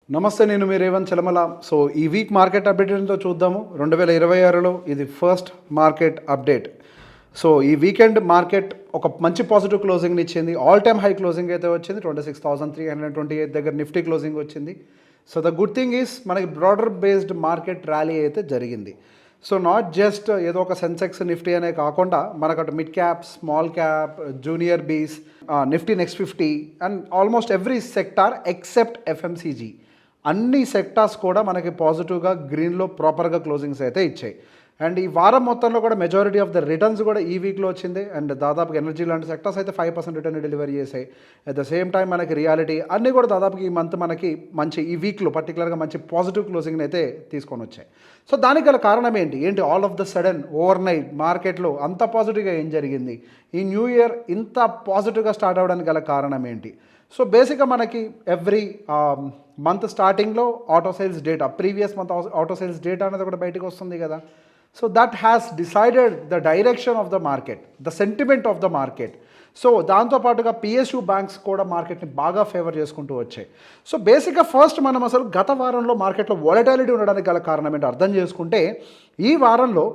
నమస్తే, నేను మీ రేవంత్ చలమల. సో ఈ వీక్ మార్కెట్ అప్డేట్ ఏంటో చూద్దాము. 2026లో ఇది ఫస్ట్ మార్కెట్ అప్డేట్. సో ఈ వీకెండ్ మార్కెట్ ఒక మంచి పాజిటివ్ క్లోజింగ్ని ఇచ్చింది. ఆల్ టైమ్ హై క్లోజింగ్ అయితే వచ్చింది. 26,328 దగ్గర నిఫ్టీ క్లోజింగ్ వచ్చింది. So the good thing is మనకి బ్రాడర్ బేస్డ్ మార్కెట్ ర్యాలీ అయితే జరిగింది. సో నాట్ జస్ట్ ఏదో ఒక సెన్సెక్స్ నిఫ్టీ అనే కాకుండా మనకు అటు mid cap, small cap, junior bees, Nifty next 50 and almost every sector except FMCG అన్ని సెక్టార్స్ కూడా మనకి పాజిటివ్గా గ్రీన్లో ప్రాపర్గా క్లోజింగ్స్ అయితే ఇచ్చాయి. అండ్ ఈ వారం మొత్తంలో కూడా మెజారిటీ ఆఫ్ ద రిటర్న్స్ కూడా ఈ వీక్లో వచ్చింది. అండ్ దాదాపుగా ఎనర్జీ లాంటి సెక్టార్స్ అయితే 5% రిటర్న్ డెలివరీ చేశాయి. అట్ ద సేమ్ టైం మనకి రియాలిటీ అన్నీ కూడా దాదాపుగా ఈ మంత్ మనకి మంచి, ఈ వీక్లో పర్టికులర్గా మంచి పాజిటివ్ క్లోజింగ్ని అయితే తీసుకొని వచ్చాయి. సో దానికి గల కారణం ఏంటి all of the sudden over night మార్కెట్లో అంత పాజిటివ్గా ఏం జరిగింది? ఈ న్యూ ఇయర్ ఇంత పాజిటివ్గా స్టార్ట్ అవ్వడానికి గల కారణం ఏంటి? సో బేసిక్గా మనకి ఎవ్రీ మంత్ స్టార్టింగ్లో auto sales data, previous month auto sales data అనేది కూడా బయటకు వస్తుంది కదా. So that has decided the direction of the market, the sentiment of the market. So దాంతోపాటుగా పిఎస్యూ బ్యాంక్స్ కూడా మార్కెట్ని బాగా ఫేవర్ చేసుకుంటూ వచ్చాయి. సో బేసిక్గా ఫస్ట్ మనం అసలు గత వారంలో మార్కెట్లో వాలటాలిటీ ఉండడానికి గల కారణం ఏంటో అర్థం చేసుకుంటే, ఈ వారంలో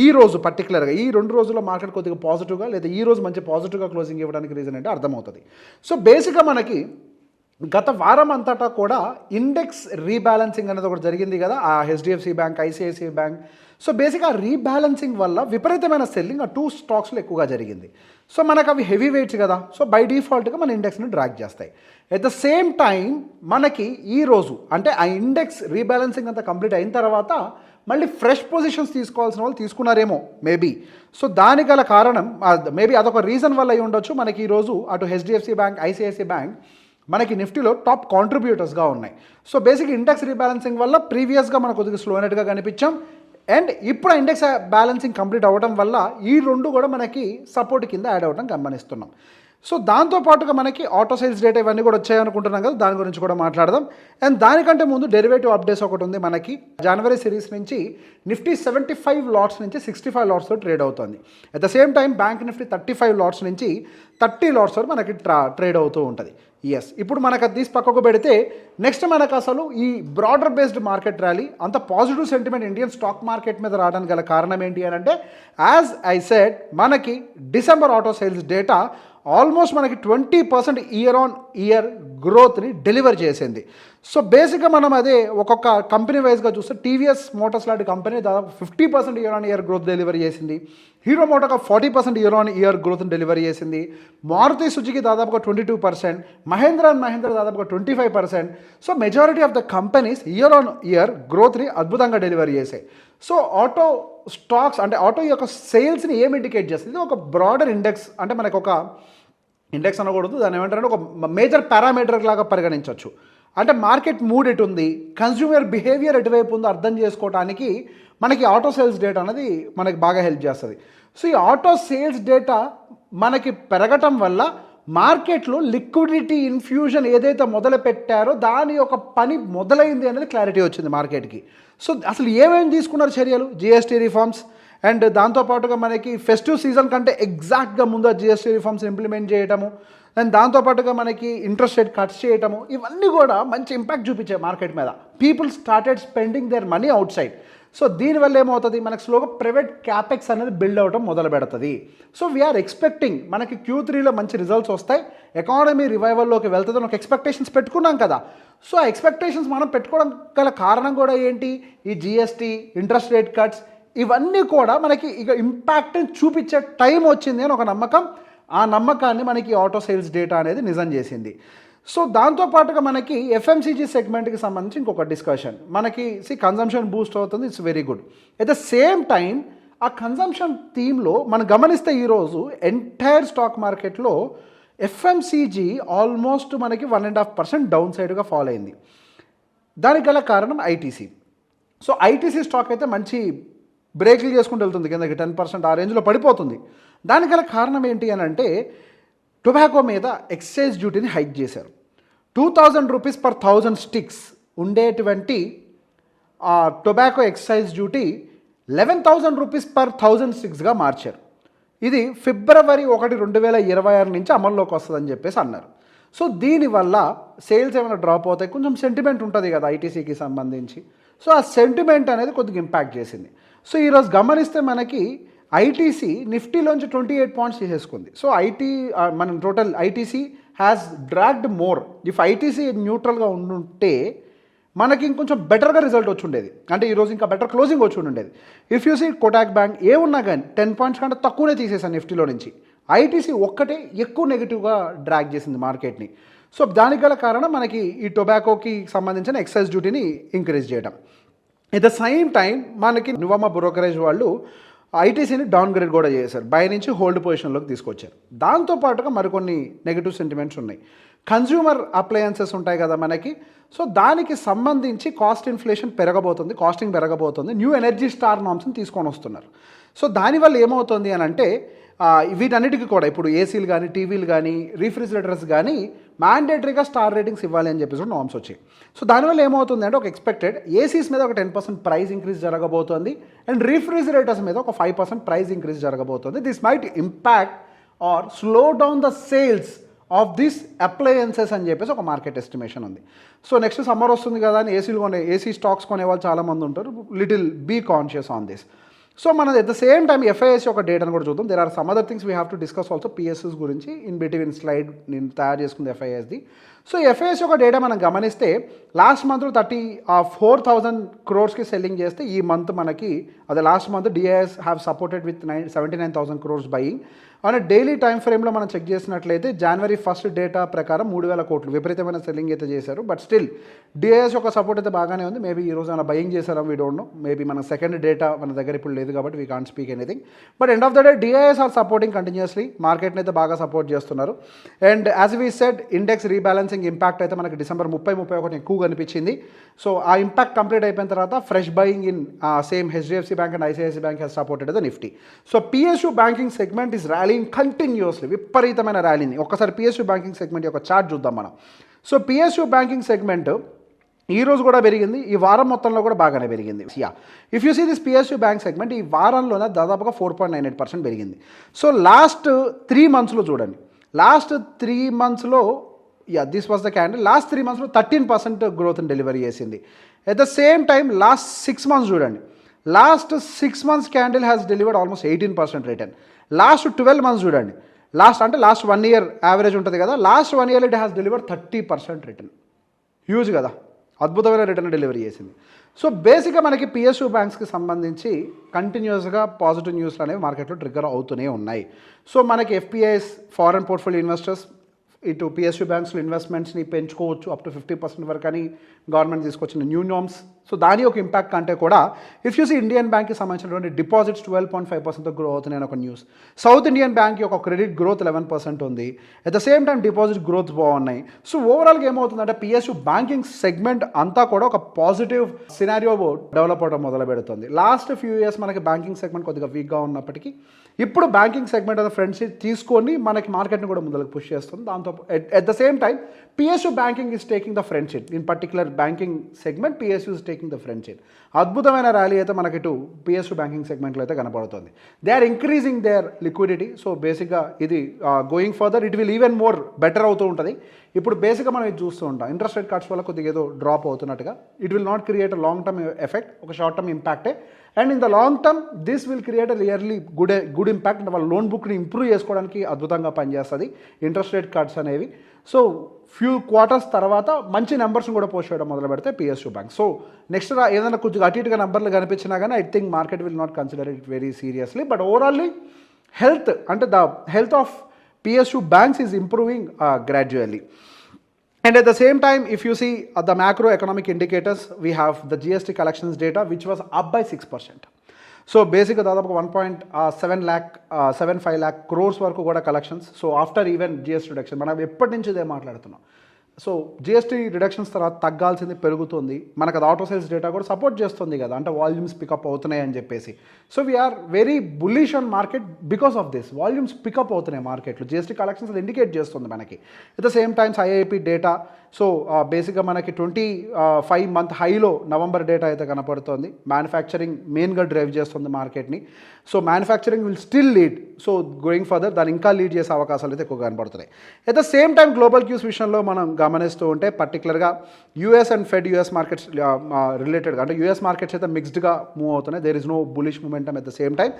ఈ రోజు పర్టికులర్గా ఈ 2 రోజుల్లో మార్కెట్ కొద్దిగా పాజిటివ్గా లేదా ఈ రోజు మంచి పాజిటివ్గా క్లోజింగ్ ఇవ్వడానికి రీజన్ అంటే అర్థమవుతుంది. సో బేసిక్గా మనకి గత వారం అంతటా కూడా ఇండెక్స్ రీబ్యాలెన్సింగ్ అనేది ఒకటి జరిగింది కదా, ఆ HDFC bank, ICICI bank. So బేసిక్గా ఆ రీబ్యాలెన్సింగ్ వల్ల విపరీతమైన సెల్లింగ్ ఆ 2 స్టాక్స్లో ఎక్కువగా జరిగింది. సో మనకు అవి హెవీ వెయిట్స్ కదా, సో బై డిఫాల్ట్గా మన ఇండెక్స్ని డ్రాగ్ చేస్తాయి. ఎట్ ద సేమ్ టైం మనకి ఈరోజు అంటే ఆ ఇండెక్స్ రీబ్యాలెన్సింగ్ అంతా కంప్లీట్ అయిన తర్వాత మళ్ళీ ఫ్రెష్ పొజిషన్స్ తీసుకోవాల్సిన వాళ్ళు తీసుకున్నారేమో మేబీ. సో దానికి గల కారణం మేబీ అదొక రీజన్ వల్ల అయి ఉండొచ్చు. మనకి ఈరోజు అటు హెచ్డిఎఫ్సి బ్యాంక్, ఐసిఐసిఐ బ్యాంక్ మనకి నిఫ్టీలో టాప్ కాంట్రిబ్యూటర్స్గా ఉన్నాయి. సో బేసిక్ ఇండెక్స్ రీబ్యాలెన్సింగ్ వల్ల ప్రీవియస్గా మనకు కొద్దిగా స్లో అయినట్టుగా కనిపించాం. అండ్ ఇప్పుడు ఇండెక్స్ బ్యాలెన్సింగ్ కంప్లీట్ అవ్వడం వల్ల ఈ 2 కూడా మనకి సపోర్ట్ కింద యాడ్ అవ్వడం గమనిస్తున్నాం. సో దాంతోపాటుగా మనకి ఆటో సేల్స్ డేటా ఇవన్నీ కూడా వచ్చాయనుకుంటున్నాం కదా, దాని గురించి కూడా మాట్లాడదాం. అండ్ దానికంటే ముందు డెరివేటివ్ అప్డేట్స్ ఒకటి ఉంది మనకి. జనవరి సిరీస్ నుంచి నిఫ్టీ 75 లాట్స్ నుంచి 65 లాట్స్లో ట్రేడ్ అవుతుంది. At the same time bank Nifty 35 LADS నుంచి 30 లాట్స్ వరకు మనకి ట్రేడ్ అవుతూ ఉంటుంది. ఎస్, ఇప్పుడు మనకు అది తీసి పక్కకు పెడితే నెక్స్ట్ మనకు అసలు ఈ బ్రాడర్ బేస్డ్ మార్కెట్ ర్యాలీ అంత positive sentiment Indian stock market మీద రావడానికి గల కారణం ఏంటి అని అంటే, యాజ్ ఐ సెడ్ మనకి December auto sales data almost మనకి 20% ఇయర్ ఆన్ ఇయర్ గ్రోత్ని డెలివర్ చేసింది. సో బేసిక్గా మనం అదే ఒక్కొక్క కంపెనీ వైజ్గా చూస్తే టీవీఎస్ మోటార్స్ లాంటి కంపెనీ దాదాపు 50% year on year growth delivery చేసింది. Hero Motor 40% year on year గ్రోత్ని డెలివరీ చేసింది. మారుతి సుజుకి దాదాపుగా 22%, మహేంద్ర అండ్ మహేంద్ర దాదాపుగా 25%. So majority of the companies year on year గ్రోత్ని అద్భుతంగా డెలివరీ చేశాయి. సో ఆటో స్టాక్స్ అంటే ఆటో యొక్క సేల్స్ని ఏం ఇండికేట్ చేస్తుంది? ఒక బ్రాడర్ ఇండెక్స్, అంటే మనకు ఒక ఇండెక్స్ అనకూడదు, దాన్ని ఏమంటారంటే ఒక మేజర్ పారామీటర్ లాగా పరిగణించవచ్చు. అంటే మార్కెట్ మూడ్ ఎటు ఉంది, కన్స్యూమర్ బిహేవియర్ ఎటువైపు ఉందో అర్థం చేసుకోవడానికి మనకి ఆటో సేల్స్ డేటా అనేది మనకి బాగా హెల్ప్ చేస్తుంది. సో ఈ ఆటో సేల్స్ డేటా మనకి పెరగటం వల్ల మార్కెట్లో లిక్విడిటీ ఇన్ఫ్యూజన్ ఏదైతే మొదలు పెట్టారో దాని యొక్క పని మొదలైంది అనేది క్లారిటీ వచ్చింది మార్కెట్కి. సో అసలు ఏమేమి తీసుకున్నారు చర్యలు? జిఎస్టీ రిఫార్మ్స్, అండ్ దాంతోపాటుగా మనకి ఫెస్టివ్ సీజన్ కంటే ఎగ్జాక్ట్గా ముందు జిఎస్టీ రిఫార్మ్స్ ఇంప్లిమెంట్ చేయటము, అండ్ దాంతోపాటుగా మనకి ఇంట్రెస్ట్ రేట్ కట్స్ చేయటము, ఇవన్నీ కూడా మంచి ఇంపాక్ట్ చూపించాయి మార్కెట్ మీద. People started spending their money out side. So దీనివల్ల ఏమవుతుంది, మనకు స్లోగా ప్రైవేట్ క్యాపెక్స్ అనేది బిల్డ్ అవ్వడం మొదలు పెడుతుంది. సో వీఆర్ ఎక్స్పెక్టింగ్ మనకి Q3లో మంచి రిజల్ట్స్ వస్తాయి, ఎకానమీ రివైవల్లోకి వెళ్తుందని ఒక ఎక్స్పెక్టేషన్స్ పెట్టుకున్నాం కదా. సో ఆ ఎక్స్పెక్టేషన్స్ మనం పెట్టుకోవడం గల కారణం కూడా ఏంటి? ఈ జిఎస్టీ, ఇంట్రెస్ట్ రేట్ కట్స్ ఇవన్నీ కూడా మనకి ఇక ఇంపాక్ట్ని చూపించే టైం వచ్చింది అని ఒక నమ్మకం. ఆ నమ్మకాన్ని మనకి ఆటో సేల్స్ డేటా అనేది నిజం చేసింది. సో దాంతోపాటుగా మనకి ఎఫ్ఎంసీజీ సెగ్మెంట్కి సంబంధించి ఇంకొక డిస్కషన్ మనకి కన్జంప్షన్ బూస్ట్ అవుతుంది, it's very good. At the same time ఆ కన్జంప్షన్ థీమ్లో మనం గమనిస్తే ఈరోజు ఎంటైర్ స్టాక్ మార్కెట్లో ఎఫ్ఎంసీజీ ఆల్మోస్ట్ మనకి 1.5% డౌన్ సైడ్గా ఫాలో అయింది. దానికి గల కారణం ఐటీసీ. సో ఐటీసీ స్టాక్ అయితే మంచి బ్రేక్లు చేసుకుంటూ వెళ్తుంది, కిందకి 10% ఆ రేంజ్లో పడిపోతుంది. దానికి గల కారణం ఏంటి అని అంటే, టొబాకో మీద ఎక్సైజ్ డ్యూటీని హైక్ చేశారు. 2000 రూపీస్ పర్ 1000 స్టిక్స్ ఉండేటువంటి ఆ tobacco excise duty 11,000 rupees per 1000 స్టిక్స్గా మార్చారు. ఇది ఫిబ్రవరి 1, 2026 నుంచి అమల్లోకి వస్తుందని చెప్పేసి అన్నారు. సో దీనివల్ల సేల్స్ ఏమైనా డ్రాప్ అవుతాయి, కొంచెం సెంటిమెంట్ ఉంటుంది కదా ఐటీసీకి సంబంధించి. సో ఆ సెంటిమెంట్ అనేది కొద్దిగా ఇంపాక్ట్ చేసింది. సో ఈరోజు గమనిస్తే మనకి ఐటీసీ నిఫ్టీలోంచి 28 పాయింట్స్ తీసేసుకుంది. సో మనం total ITC has dragged more. If ITC న్యూట్రల్గా ఉండుంటే మనకి ఇంకొంచెం బెటర్గా రిజల్ట్ వచ్చి ఉండేది, అంటే ఈరోజు ఇంకా బెటర్ క్లోజింగ్ వచ్చి ఉండేది. If you see Kotak bank ఏమున్నా కానీ 10 పాయింట్స్ కంటే తక్కువనే తీసేసాను నిఫ్టీలో నుంచి. ఐటీసీ ఒక్కటే ఎక్కువ నెగిటివ్గా డ్రాగ్ చేసింది మార్కెట్ని. సో దానికి గల కారణం మనకి ఈ టొబాకోకి సంబంధించిన ఎక్సైజ్ డ్యూటీని ఇంక్రీజ్ చేయడం. ఎట్ ద సేమ్ టైం మనకి నువామా బ్రోకరేజ్ వాళ్ళు ఐటీసీని డౌన్ గ్రేడ్ కూడా చేశారు, బై నుంచి హోల్డ్ పొజిషన్లోకి తీసుకొచ్చారు. దాంతోపాటుగా మరికొన్ని నెగిటివ్ సెంటిమెంట్స్ ఉన్నాయి. కన్జ్యూమర్ అప్లయన్సెస్ ఉంటాయి కదా మనకి, సో దానికి సంబంధించి కాస్ట్ ఇన్ఫ్లేషన్ పెరగబోతుంది, కాస్టింగ్ పెరగబోతుంది. న్యూ ఎనర్జీ స్టార్ నామ్స్ని తీసుకొని వస్తున్నారు. సో దానివల్ల ఏమవుతుంది అని అంటే వీటన్నిటికీ కూడా ఇప్పుడు ఏసీలు కానీ, టీవీలు కానీ, రీఫ్రిజిరేటర్స్ కానీ మ్యాండేటరీగా స్టార్ రేటింగ్స్ ఇవ్వాలి అని చెప్పేసి కూడా నామ్స్ వచ్చాయి. సో దానివల్ల ఏమవుతుంది అంటే ఒక ఎక్స్పెక్టెడ్ ఏసీస్ మీద ఒక 10% ప్రైస్ ఇంక్రీజ్ జరగబోతోంది, అండ్ రీఫ్రిజిరేటర్స్ మీద ఒక 5% ప్రైస్ ఇంక్రీజ్ జరగబోతోంది. This might impact or slow down the sales of this appliances అని చెప్పేసి ఒక మార్కెట్ ఎస్టిమేషన్ ఉంది. సో నెక్స్ట్ సమ్మర్ వస్తుంది కదా అని ఏసీ స్టాక్స్ కొనే వాళ్ళు చాలామంది ఉంటారు. Little be conscious on this. So మనం at the same time FIs ఒక డేటాను కూడా చూద్దాం. There are some other things we have to discuss also PSS గురించి ఇన్ బిట్వీన్ స్లైడ్ నేను తయారు చేసుకుంది ఎఫ్ఐఎస్ది. సో ఎఫ్ఐఎస్ ఒక డేటా మనం గమనిస్తే లాస్ట్ మంత్ 4,000 crores సెల్లింగ్ చేస్తే ఈ మంత్ మనకి అదే last month DIIs have supported with 79,000 crores buying. అనే డైలీ టైం ఫ్రేమ్లో మనం చెక్ చేసినట్లయితే January 1st డేటా ప్రకారం 3,000 కోట్లు విపరీతమైన సెల్లింగ్ అయితే చేశారు. బట్ స్టిల్ డిఐఎస్ ఒక సపోర్ట్ అయితే బాగానే ఉంది. మేబీ ఈ రోజు ఏమైనా బయింగ్ చేశారా వీ డోంట్ నో. మేబీ మన సెకండ్ డేటా మన దగ్గర ఇప్పుడు లేదు కాబట్టి we can't speak anything. But end of the day DIIs are supporting continuously, మార్కెట్ని అయితే బాగా సపోర్ట్ చేస్తున్నారు. And as we said index rebalancing impact అయితే మనకి December 30-31 ఎక్కువ కనిపించింది. సో ఆ ఇంపాక్ట్ కంప్లీట్ అయిపోయిన తర్వాత fresh buying in same HDFC bank and ICICI bank has supported the Nifty. So PSU banking segment is rallying continuously, విపరీతమైన ర్యాలీని. ఒక్కసారి పిఎస్యూ బ్యాంకింగ్ సెగ్మెంట్ యొక్క చార్ట్ చూద్దాం మనం. సో పిఎస్యూ బ్యాంకింగ్ సెగ్మెంట్ ఈ రోజు కూడా పెరిగింది, ఈ వారం మొత్తంలో కూడా బాగానే పెరిగింది. If you see this PSU bank segment ఈ వారంలోనే దాదాపుగా 4.98% పెరిగింది. సో లాస్ట్ 3 monthsలో చూడండి, లాస్ట్ 3 monthsలో this was the candle. Last 3 monthsలో 13% గ్రోత్ని డెలివరీ చేసింది. At the same time last 6 months చూడండి, last 6 months candle has delivered almost 18% return. Last 12 months చూడండి, లాస్ట్ 1 year యావరేజ్ ఉంటుంది కదా, last 1 year it has delivered 30% return. Huge కదా, అద్భుతమైన return delivery చేసింది. సో బేసిక్గా మనకి పిఎస్యూ బ్యాంక్స్కి సంబంధించి కంటిన్యూస్గా పాజిటివ్ న్యూస్లు అనేవి మార్కెట్లో ట్రిగ్గర్ అవుతూనే ఉన్నాయి. సో మనకి ఎఫ్పిఐస్ ఫారెన్ పోర్ట్ఫోలియో ఇన్వెస్టర్స్ ఇటు పిఎస్యూ బ్యాంక్స్లో ఇన్వెస్ట్మెంట్స్ని పెంచుకోవచ్చు అప్ టు 50% వరకు అని గవర్నమెంట్ తీసుకొచ్చిన న్యూ నామ్స్. సో దాని ఒక ఇంపాక్ట్ కంటే కూడా ఇఫ్ యూ సీ ఇండియన్ బ్యాంక్కి సంబంధించినటువంటి డిపాజిట్స్ 12.5% గ్రో అవుతున్నాయని ఒక న్యూస్. సౌత్ ఇండియన్ బ్యాంక్ యొక్క క్రెడిట్ గ్రోత్ 11% ఉంది. At the same time deposit growth బాగున్నాయి. సో ఓవరాల్గా ఏమవుతుందంటే పిఎస్యూ బ్యాంకింగ్ సెగ్మెంట్ అంతా కూడా ఒక పాజిటివ్ సినారియో డెవలప్ అవడం మొదలు పెడుతుంది. లాస్ట్ ఫ్యూ ఇయర్స్ మనకి బ్యాంకింగ్ సెగ్మెంట్ కొద్దిగా వీక్గా ఉన్నప్పటికీ ఇప్పుడు బ్యాంకింగ్ సెగ్మెంట్ అనే ఫ్రెండ్షిప్ తీసుకొని మనకి మార్కెట్ని కూడా ముందుకు పుష్ చేస్తుంది. దాంతో at the same time PSU banking is taking the friendship in particular banking segment PSU is taking the friendship. అద్భుతమైన ర్యాలీ అయితే మనకి ఇటు పిఎస్యూ బ్యాంకింగ్ సెగ్మెంట్లో అయితే కనబడుతుంది. They are increasing their liquidity. So బేసిక్గా ఇది going further it will even more better అవుతూ ఉంటుంది. ఇప్పుడు బేసిక్గా మనం ఇది చూస్తూ ఉంటాం, ఇంట్రెస్ట్ రేట్ కట్స్ వల్ల కొద్దిగా ఏదో డ్రాప్ అవుతున్నట్టుగా. It will not create a long term effect, ఒక షార్ట్ టర్మ్ ఇంపాక్టే. And in the long term this will create a really good impact. అంటే వాళ్ళ లోన్ బుక్ని ఇంప్రూవ్ చేసుకోవడానికి అద్భుతంగా పనిచేస్తుంది ఇంట్రెస్ట్ రేట్ కట్స్ అనేవి. సో ఫ్యూ క్వార్టర్స్ తర్వాత మంచి నెంబర్స్ని కూడా పోస్ట్ చేయడం మొదలు పెడితే పిఎస్యూ బ్యాంక్. సో నెక్స్ట్ ఏదైనా కొంచెం అటు ఇటుగా నెంబర్లు కనిపించినా కానీ I think market will not consider it very seriously. But overally health అంటే the health of PSU banks is improving gradually. And at the same time, if you see the macroeconomic indicators, we have the GST collections data, which was up by 6%. So basically, దాదాపు 1.75 lakh crores వరకు కూడా collections. So after even GST reduction మనం ఎప్పటి నుంచి ఇదే మాట్లాడుతున్నాం. So GST reductions తర్వాత తగ్గాల్సింది పెరుగుతుంది. మనకు అది ఆటో సేల్స్ డేటా కూడా సపోర్ట్ చేస్తుంది కదా, అంటే వాల్యూమ్స్ పికప్ అవుతున్నాయి అని చెప్పేసి. So we're very bullish on market because of this. Volumes pick up అవుతున్నాయి మార్కెట్లో, జిఎస్టీ కలెక్షన్స్ అది ఇండికేట్ చేస్తుంది మనకి. At the same times IIP data, so బేసిక్గా మనకి 25 మంత్ హైలో నవంబర్ డేటా అయితే కనపడుతోంది. మ్యానుఫ్యాక్చరింగ్ మెయిన్గా డ్రైవ్ చేస్తుంది మార్కెట్ని. So manufacturing will still lead. So going further దాన్ని ఇంకా లీడ్ చేసే అవకాశాలు అయితే ఎక్కువగా కనపడుతున్నాయి. At the same time global cues విషయంలో మనం గమనిస్తూ ఉంటే పర్టికులర్గా US and Fed US markets రిలేటెడ్గా అంటే యూఎస్ మార్కెట్స్ అయితే మిక్స్డ్గా మూవ్ అవుతున్నాయి. There is no bullish momentum at the same time.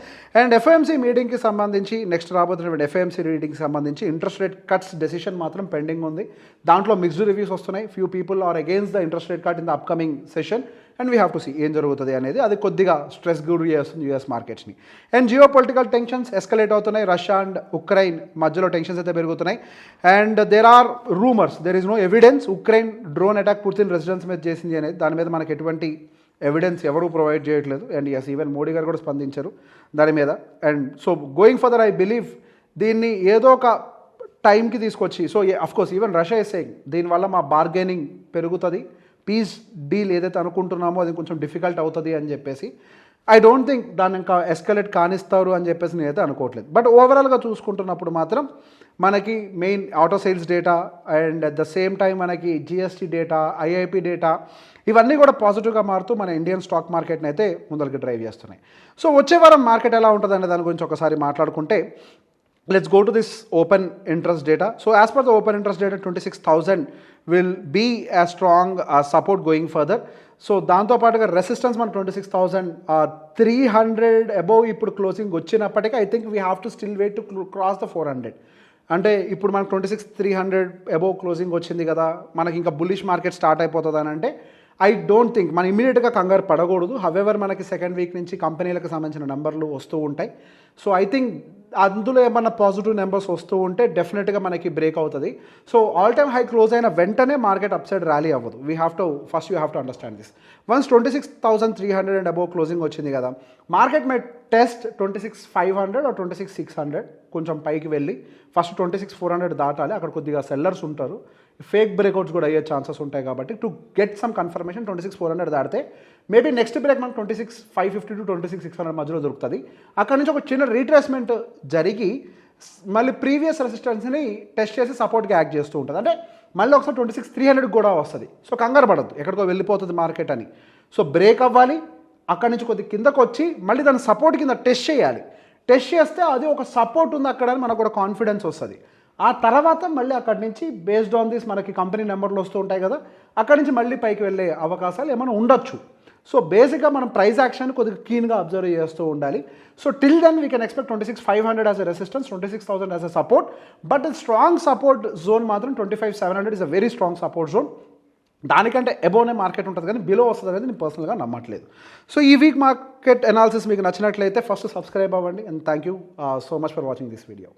And FOMC మీటింగ్కి సంబంధించి నెక్స్ట్ రాబోతున్న ఎఫ్ఓఎంసీ మీటింగ్కి సంబంధించి ఇంట్రెస్ట్ రేట్ కట్స్ డెసిషన్ మాత్రం పెండింగ్ ఉంది. దాంట్లో మిక్స్డ్ రివ్యూస్ వస్తున్నాయి. Few people are against the interest rate cut in the upcoming session and we have to see ఏం జరుగుతుంది అనేది. అది కొద్దిగా స్ట్రెస్ గురి చేస్తుంది యూఎస్ మార్కెట్స్ని. And geopolitical tensions escalate అవుతున్నాయి. రష్యా అండ్ ఉక్రెయిన్ మధ్యలో టెన్షన్స్ అయితే పెరుగుతున్నాయి. And there are rumours, there is no evidence Ukraine drone attack Putin residence మీద చేసింది అనేది. దాని మీద మనకు ఎటువంటి ఎవిడెన్స్ ఎవరూ ప్రొవైడ్ చేయట్లేదు. అండ్ ఎస్ ఈవెన్ మోడీ గారు కూడా స్పందించారు దాని మీద. And so going further I believe దీన్ని ఏదో ఒక టైంకి తీసుకొచ్చి, so of course even Russia is saying దీనివల్ల మా బార్గెనింగ్ పెరుగుతుంది, పీస్ డీల్ ఏదైతే అనుకుంటున్నామో అది కొంచెం డిఫికల్ట్ అవుతుంది అని చెప్పేసి. ఐ డోంట్ థింక్ దాన్ని ఇంకా ఎస్కలేట్ కానిస్తారు అని చెప్పేసి నేనైతే అనుకోవట్లేదు. బట్ ఓవరాల్గా చూసుకుంటున్నప్పుడు మాత్రం మనకి main auto sales data and at the same time మనకి జిఎస్టీ డేటా, ఐఐపి డేటా ఇవన్నీ కూడా పాజిటివ్గా మారుతూ మన ఇండియన్ స్టాక్ మార్కెట్ని అయితే ముందరికి డ్రైవ్ చేస్తున్నాయి. సో వచ్చే వారం మార్కెట్ ఎలా ఉంటుంది అనే దాని గురించి ఒకసారి మాట్లాడుకుంటే let's go to this open interest data. So as per the open interest data, 26,000 will be a strong support going further. So దాంతోపాటుగా రెసిస్టెన్స్ మన 26,300 అబోవ్ ఇప్పుడు క్లోజింగ్ వచ్చినప్పటికీ I think we have to still wait to cross the 400. అంటే ఇప్పుడు మనకు 26,300 above closing వచ్చింది కదా, మనకి ఇంకా బుల్లిష్ మార్కెట్ స్టార్ట్ అయిపోతుంది అని అంటే ఐ డోంట్ థింక్ మనం ఇమీడియట్గా కంగారు పడకూడదు. హవెవర్ మనకి సెకండ్ వీక్ నుంచి కంపెనీలకు సంబంధించిన నెంబర్లు వస్తూ ఉంటాయి. సో ఐ థింక్ అందులో ఏమన్నా పాజిటివ్ నెంబర్స్ వస్తూ ఉంటే డెఫినెట్గా మనకి బ్రేక్ అవుతుంది. So all time high close అయిన వెంటనే మార్కెట్ అప్ సైడ్ ర్యాలీ అవ్వదు. You have to understand this. Once 26,300 and above closing వచ్చింది కదా, మార్కెట్ మే టెస్ట్ 26,500 ఆర్ 26,600 కొంచెం పైకి వెళ్ళి ఫస్ట్ 26,400 దాటాలి. అక్కడ కొద్దిగా సెల్లర్స్ ఉంటారు, ఫేక్ బ్రేక్అవుట్స్ కూడా అయ్యే ఛాన్సెస్ ఉంటాయి. కాబట్టి టు గెట్ సమ్ కన్ఫర్మేషన్ 26,400 దాటితే మేబీ నెక్స్ట్ బ్రేక్ మనకు 26,550 టు 26,600 మధ్యలో దొరుకుతుంది. అక్కడ నుంచి ఒక చిన్న రీట్రేస్మెంట్ జరిగి మళ్ళీ ప్రీవియస్ రెసిస్టెన్స్ని టెస్ట్ చేసి సపోర్ట్గా యాక్ట్ చేస్తూ ఉంటుంది. అంటే మళ్ళీ ఒకసారి 26,300 కూడా వస్తుంది. సో కంగారు పడద్దు ఎక్కడికో వెళ్ళిపోతుంది మార్కెట్ అని. సో బ్రేక్ అవ్వాలి, అక్కడి నుంచి కొద్ది కిందకు వచ్చి మళ్ళీ దాని సపోర్ట్ కింద టెస్ట్ చేయాలి. టెస్ట్ చేస్తే అది ఒక సపోర్ట్ ఉంది అక్కడ అని మనకు కూడా కాన్ఫిడెన్స్ వస్తుంది. ఆ తర్వాత మళ్ళీ అక్కడి నుంచి బేస్డ్ ఆన్ దిస్ మనకి కంపెనీ నెంబర్లు వస్తూ ఉంటాయి కదా, అక్కడి నుంచి మళ్ళీ పైకి వెళ్ళే అవకాశాలు ఏమైనా ఉండొచ్చు. సో బేసిక్గా మనం ప్రైస్ యాక్షన్ కొద్దిగా కీన్గా అబ్జర్వ్ చేస్తూ ఉండాలి. So till then we can expect 26,500 as a resistance, 26,000 as a support. But strong support zone మాత్రం 25,700 is a very strong support zone. దానికంటే ఎబోనే మార్కెట్ ఉంటుంది కానీ బిలో వస్తుంది అనేది నేను పర్సనల్గా నమ్మట్లేదు. సో ఈ వీక్ మార్కెట్ అనాలిసిస్ మీకు నచ్చినట్లయితే ఫస్ట్ సబ్స్క్రైబ్ అవ్వండి. And thank you so much for watching this video.